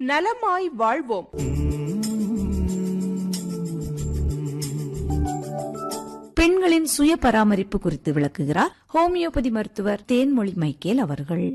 நலமாய் வாழ்வோம். பெண்களின் சுய பராமரிப்பு குறித்து விளக்குகிறார் ஹோமியோபதி மருத்துவர் தேன்மொழி மைக்கேல் அவர்கள்.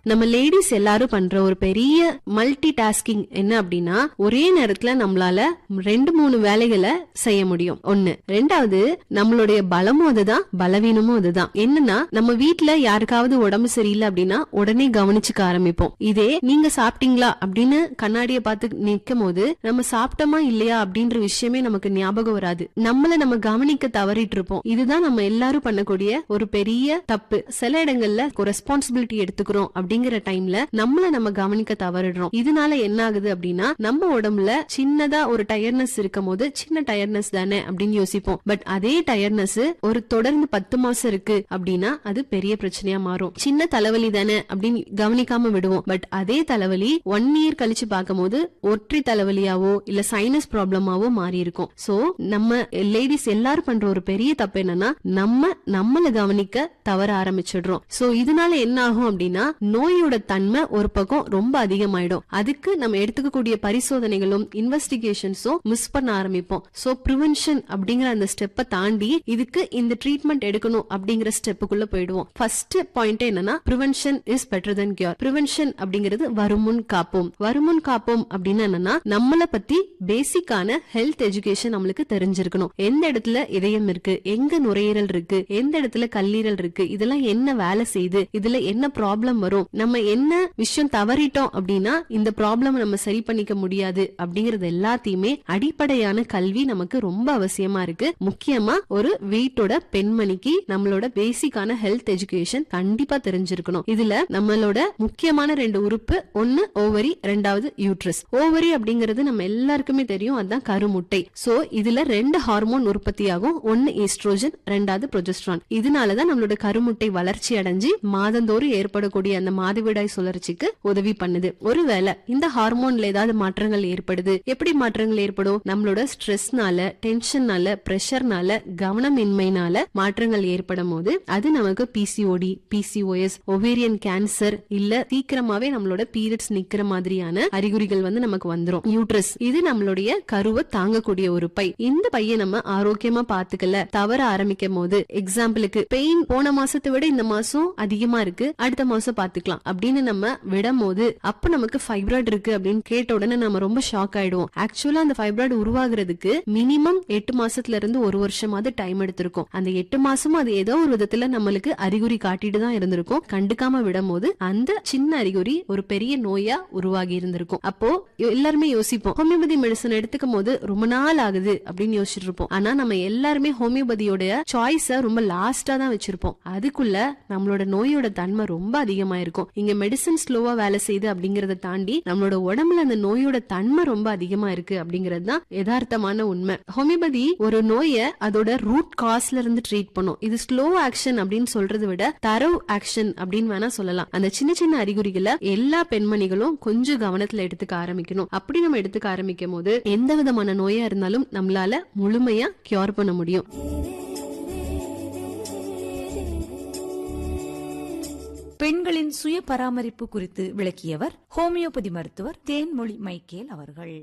நம்ம லேடிஸ் எல்லாரும் பண்ற ஒரு பெரிய மல்டி டாஸ்கிங் என்ன அப்படின்னா, ஒரே நேரத்துல நம்மளால 2-3 வேலைகளை செய்ய முடியும். ஒண்ணு. ரெண்டாவது, நம்மளுடைய பலமும் அதுதான், பலவீனமும் அதுதான். என்னன்னா, நம்ம வீட்டுல யாருக்காவது உடம்பு சரியில்லை அப்படின்னா உடனே கவனிச்சுக்க ஆரம்பிப்போம். இதே நீங்க சாப்பிட்டீங்களா அப்படின்னு கண்ணாடியை பார்த்து நிக்கும் போது நம்ம சாப்பிட்டோமா இல்லையா அப்படின்ற விஷயமே நமக்கு ஞாபகம் வராது. நம்மள நம்ம கவனிக்க தவறிட்டு இருப்போம். இதுதான் நம்ம எல்லாரும் பண்ணக்கூடிய ஒரு பெரிய தப்பு. சில இடங்கள்ல ரெஸ்பான்சிபிலிட்டி எடுத்துக்கிறோம் அப்படிங்கிற டைம்ல நம்மள நம்ம கவனிக்க தவறிடுறோம். இதனால என்ன ஆகுது அப்படின்னா, நம்ம உடம்புல சின்னதா ஒரு டயர்னஸ் இருக்கும் போது சின்ன டயர்னஸ் தானே அப்படின்னு யோசிப்போம். பட் அதே டயர்னஸ் ஒரு தொடர்ந்து 10 மாசம் இருக்கு அப்படின்னா அது பெரிய பிரச்சனையா மாறும். சின்ன தலைவலி தானே அப்படின்னு கவனிக்காம விடுவோம். பட் அதே தலைவலி 1 இயர் கழிச்சு பார்க்கும் போது ஒற்றை தலைவலியாவோ இல்ல சைனஸ் ப்ராப்ளமாவோ மாறி இருக்கும். சோ நம்ம லேடிஸ் எல்லாரும் பண்ற ஒரு பெரிய தப்பு என்னன்னா, நம்மள கவனிக்க தவற ஆரம்பிச்சிடுறோம். சோ இதனால என்ன ஆகும் அப்படின்னா, நோயோட தன்மை ஒரு பக்கம் ரொம்ப அதிகமாயிடும். அதுக்கு நம்ம எடுத்துக்கக்கூடிய பரிசோதனைகளும் இன்வெஸ்டிகேஷன்ஸும் மிஸ் பண்ண ஆரம்பிப்போம். சோ பிரிவென்ஷன் அப்படிங்கிற அந்த ஸ்டெப்பை தாண்டி இதுக்கு இந்த ட்ரீட்மெண்ட் எடுக்கணும் அப்படிங்கிற ஸ்டெப்புக்குள்ள போயிடுவோம். ஃபர்ஸ்ட் பாயிண்ட் என்னன்னா, prevention is better then cure. Prevention அப்படிங்கிறது வருமுன் காப்போம். வருமுன் காப்போம் அப்படின்னா என்னன்னா, நம்மள பத்தி பேசிக்கான ஹெல்த் எஜுகேஷன் நம்மளுக்கு தெரிஞ்சிருக்கணும். எந்த இடத்துல இதயம் இருக்கு, எங்க நுரையீரல் இருக்கு, எந்த இடத்துல கல்லீரல் இருக்கு, இதெல்லாம் என்ன வேலை செய்யுது, இதுல என்ன ப்ராப்ளம் வரும், நம்ம என்ன விஷயம் தவறிட்டோம் அப்படின்னா இந்த ப்ராப்ளம் நம்ம சரி பண்ணிக்க முடியாது அப்படிங்கறது எல்லாத்தையுமே அடிப்படையான கல்வி நமக்கு ரொம்ப அவசியமா இருக்கு. முக்கியமா ஒரு வெயிட்டோட பெண்மணிக்கு நம்மளோட பேசிக்கான ஹெல்த் எஜுகேஷன் கண்டிப்பா தெரிஞ்சிருக்கணும். இதுல நம்மளோட முக்கியமான 2 உறுப்பு, ஒன்னு ஓவரி, ரெண்டாவது யூட்ரஸ். ஓவரி அப்படிங்கிறது நம்ம எல்லாருக்குமே தெரியும், அதுதான் கருமுட்டை. சோ இதுல 2 ஹார்மோன் உற்பத்தி ஆகும். ஒன்னு ஈஸ்ட்ரோஜன், ரெண்டாவது ப்ரொஜெஸ்டரான். இதனாலதான் நம்மளோட கருமுட்டை வளர்ச்சி அடைஞ்சு மாதந்தோறும் ஏற்படக்கூடிய அந்த மாதவிடாய் சுழற்சிக்கு உதவி பண்ணுது. ஒருவேளை இந்த ஹார்மோன்ல ஏதாவது மாற்றங்கள் ஏற்படுது, எப்படி மாற்றங்கள் ஏற்படும், நம்மளோட ஸ்ட்ரெஸ்னால, டென்ஷன்னால, பிரஷர்னால, கவனமின்மைனால மாற்றங்கள் ஏற்படும் போது அது நமக்கு பிசிஓடி, பிசிஓஎஸ், ஒவேரியன் கேன்சர், இல்ல சீக்கிரமாவே நம்மளோட பீரியட்ஸ் நிக்கிற மாதிரியான அறிகுறிகள் நமக்கு வந்துரும். யூட்ரஸ் இது நம்மளுடைய கருவை தாங்கக்கூடிய ஒரு பை. இந்த பையை நம்ம ஆரோக்கியமா பாத்துக்கல, தவற ஆரம்பிக்கும் போது, எக்ஸாம்பிளுக்கு பெயின் போன மாசத்தை விட இந்த மாசம் அதிகமா இருக்கு, அடுத்த மாசம் பாத்துக்கலாம் அப்படின்னு நம்ம விடும் போது, அப்ப நமக்கு ஃபைப்ராய்டு இருக்கு அப்படின்னு கேட்ட உடனே நம்ம ரொம்ப ஷாக் ஆயிடுவோம். ஆக்சுவலா அந்த ஃபைப்ராய்டு உருவாகிறதுக்கு மினிமம் 8 மாசத்துல இருந்து 1 வருஷமாவது டைம் எடுத்திருக்கும். அந்த 8 மாசமும் அது ஏதோ ஒரு விதத்துல நம்மளுக்கு அறிகுறி காட்டிட்டு தான் இருந்திருக்கும். கண்டுக்காம விடும் போது அந்த சின்ன அறிகுறி ஒரு பெரிய நோயா உருவாகி இருந்திருக்கும். அப்போ எல்லாருமே யோசிப்போம், ஹோமியோபதி மெடிசன் எடுத்துக்கும் போது ரொம்ப நாள் ஆகுது அப்படின்னு யோசிச்சுட்டு இருப்போம். ஆனா நம்ம எல்லாருமே ஹோமியோபதியோட சாய்ஸ ரொம்ப லாஸ்டா தான் வச்சிருப்போம். அதுக்குள்ள நம்மளோட நோயோட தன்மை ரொம்ப அதிகமா இருக்கும். இங்க மெடிசன் ஸ்லோவா வேலை செய்யுது அப்படிங்கறத தாண்டி நம்மளோட உடம்புல அந்த நோயோட தன்மை ரொம்ப அதிகமா இருக்கு அப்படிங்கிறது தான் யதார்த்தமான உண்மை. ஹோமியோபதி ஒரு நோயை அதோட ரூட் காஸ்ல இருந்து ட்ரீட் பண்ணும். இது ஸ்லோ ஆக்ஷன் அப்படின்னு சொல்றதை விட தரவு ஆக்ஷன் அப்படின்னு வேணா சொல்லலாம். அந்த சின்ன சின்ன அறிகுறிகளை எல்லா பெண்மணிகளும் கொஞ்சம் கவனத்துல எடுத்துக்க ஆரம்பிக்கணும். அப்படி நம்ம எடுத்துக்க ஆரம்பிக்கும் போது எந்த விதமான நோயா இருந்தாலும் நம்மளால முழுமையா கியூர் பண்ண முடியும். பெண்களின் சுய பராமரிப்பு குறித்து விளக்கியவர் ஹோமியோபதி மருத்துவர் தேன்மொழி மைக்கேல் அவர்கள்.